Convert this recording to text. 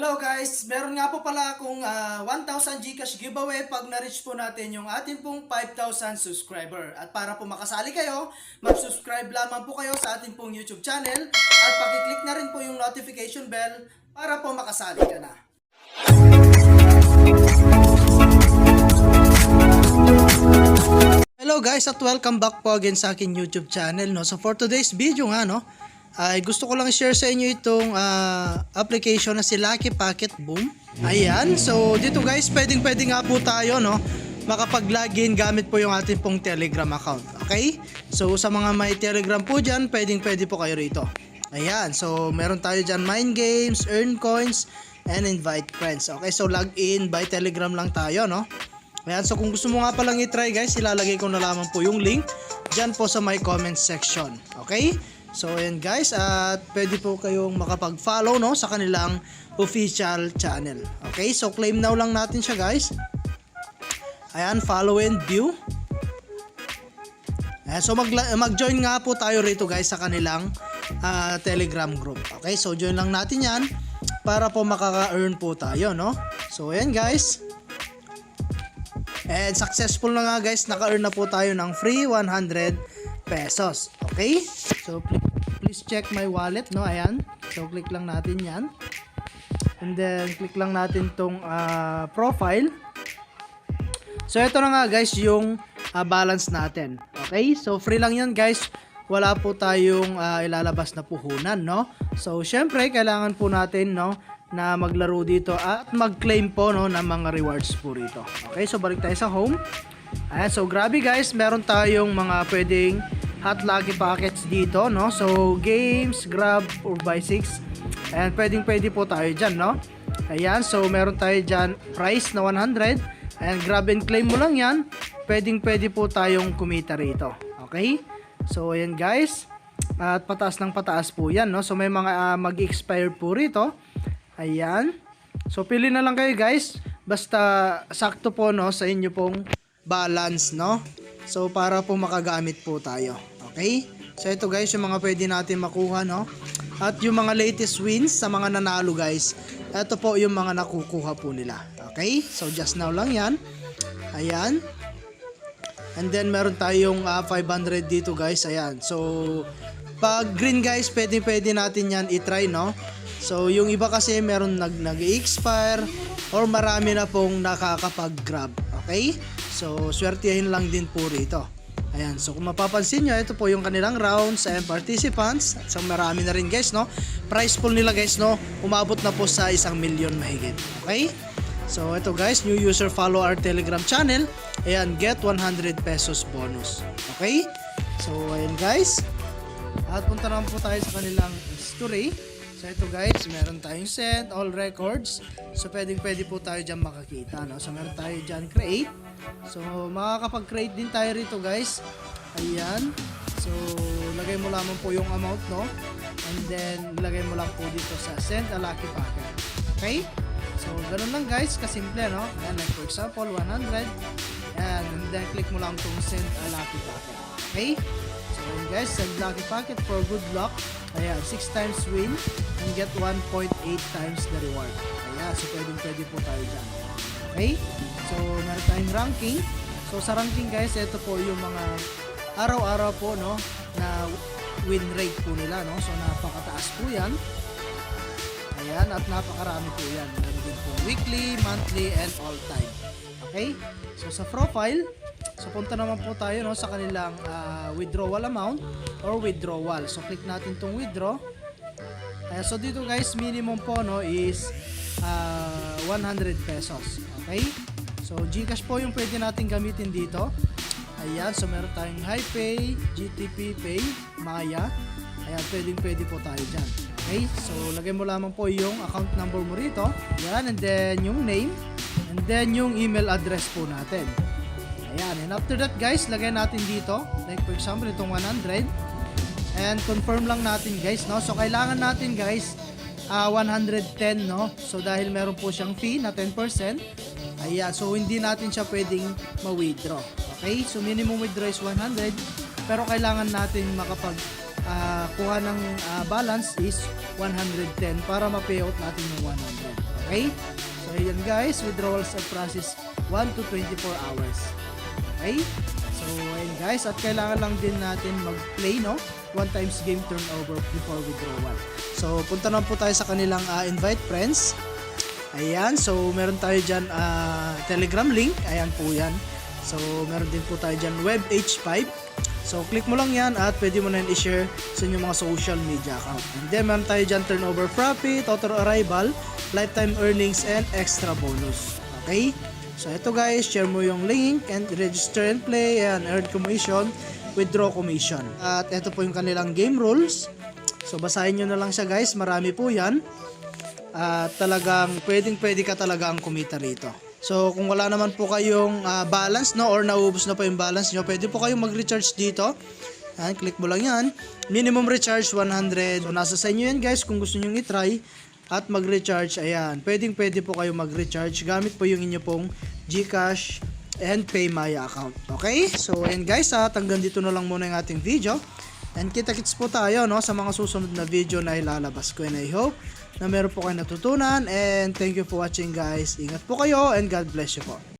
Hello guys, meron nga po pala akong 1,000 GCash giveaway pag na-reach po natin yung ating pong 5,000 subscriber. At para po makasali kayo, mag-subscribe lamang po kayo sa ating pong YouTube channel at pag-click na rin po yung notification bell para po makasali ka na. Hello guys at welcome back po again sa aking YouTube channel. So for today's video nga ay gusto ko lang i-share sa inyo itong application na si Lucky Pocket Boom. Ayan, so dito guys, pwede nga po tayo makapag-login gamit po yung ating pong Telegram account. Okay? So sa mga may Telegram po dyan, pwede po kayo rito. Ayan, so meron tayo dyan mind games, earn coins, and invite friends. Okay, so log in by Telegram lang tayo, Ayan, so kung gusto mo nga palang i-try guys, ilalagay ko na lamang po yung link dyan po sa my comment section. Okay? So ayan guys, at pwede po kayong makapag-follow sa kanilang official channel. Okay, so claim now lang natin siya guys. Ayan, follow and view. Ayan, so mag-join nga po tayo rito guys sa kanilang Telegram group. Okay, so join lang natin yan para po makaka-earn po tayo, So ayan guys. And successful na nga guys, naka-earn na po tayo ng free 100 pesos. Okay? So please check my wallet, Ayan. So click lang natin 'yan. And then click lang natin tong profile. So ito na nga guys yung balance natin. Okay? So free lang 'yan guys. Wala po tayong ilalabas na puhunan, So syempre kailangan po natin, na maglaro dito at mag-claim po ng mga rewards po rito. Okay? So balik tayo sa home. Ayan, so grabe guys, meron tayong mga pwedeng hot lucky packets dito, So games, grab or buy 6. Ayan, pwede po tayo dyan, Ayan, so meron tayo dyan price na 100. Ayan, grab and claim mo lang yan. Pwede po tayong kumita rito. Okay? So ayan guys. At pataas ng pataas po yan, So may mga mag-expire po rito. Ayan. So pili na lang kayo guys. Basta sakto po sa inyo pong balance, So para po makagamit po tayo. Okay? So ito guys yung mga pwede natin makuha, At yung mga latest wins sa mga nanalo guys, ito po yung mga nakukuha po nila. Okay? So just now lang yan. Ayan. And then meron tayong 500 dito guys. Ayan. So pag green guys, pwede natin yan i-try, So yung iba kasi meron nag-expire or marami na pong nakakapag-grab. Okay? So swertihin lang din po rito. Ayan, so kung mapapansin nyo, ito po yung kanilang rounds and participants. So marami na rin guys, Price pool nila guys, umabot na po sa 1 million mahigit. Okay? So ito guys, new user follow our Telegram channel. Ayan, get 100 pesos bonus. Okay? So ayan guys. At punta naman po tayo sa kanilang history. So ito guys, meron tayong send all records. So pwede po tayo dyan makakita, So meron tayo dyan create. So makakapag-create din tayo rito guys. Ayan. So lagay mo lamang po yung amount, And then lagay mo lang po dito sa send a lucky packet. Okay? So ganun lang guys, kasimple, And like for example, 100. And then click mo lang itong send a lucky packet. Okay? So guys, send lucky packet for good luck. Ayan, 6 times win and get 1.8 times the reward. Ayan, so pwede po tayo dyan. Okay? So meron tayong ranking. So sa ranking guys, ito po yung mga araw-araw po, na win rate po nila, So napakataas po yan. Ayan, at napakarami po yan. Meron din po weekly, monthly, and all time. Okay? So sa profile, so punta naman po tayo sa kanilang withdrawal amount or withdrawal. So click natin tong withdraw. So dito guys, minimum po is 100 pesos. Okay? So GCash po yung pwede natin gamitin dito. Ayan, so meron tayong HiPay, GTP Pay, Maya. Ayan, pwede po tayo dyan. Okay? So lagay mo lamang po yung account number mo rito. Ayan, and then yung name, and then yung email address po natin. Ayan, and after that guys, lagay natin dito, like for example itong 100, and confirm lang natin guys, So kailangan natin guys 110, So dahil meron po siyang fee na 10%, ayan, so hindi natin siya pwedeng ma-withdraw. Okay, so minimum withdraw is 100, pero kailangan natin makapag kuha ng balance is 110 para ma-payout natin yung 100. Okay? So ayan guys, withdrawals are process 1 to 24 hours. Okay? So ayan guys, at kailangan lang din natin mag-play, no? 1 times game turnover before withdrawal. So punta na po tayo sa kanilang invite friends. Ayan, so meron tayo dyan Telegram link. Ayan po yan. So meron din po tayo dyan Web H5. So click mo lang yan at pwede mo na yan i-share sa inyong mga social media account. And then meron tayo dyan turnover profit, total arrival, lifetime earnings, and extra bonus. Okay? So ito guys, share mo yung link and register and play and earn commission, withdraw commission. At ito po yung kanilang game rules. So basahin nyo na lang siya guys, marami po yan. At talagang pwede ka talaga ang kumita rito. So kung wala naman po kayong balance, no, or naubos na po yung balance nyo, pwede po kayong mag-recharge dito. Ayan, click mo lang yan. Minimum recharge 100. So nasa sa inyo yan guys kung gusto nyo i-try at mag-recharge. Ayan, pwede po kayo mag-recharge gamit po yung inyo pong GCash and PayMaya account. Okay? So ayan guys, hanggang dito na lang muna yung ating video. And kita-kits po tayo, no, sa mga susunod na video na ilalabas ko. And I hope na meron po kayo natutunan. And thank you for watching guys. Ingat po kayo and God bless you po.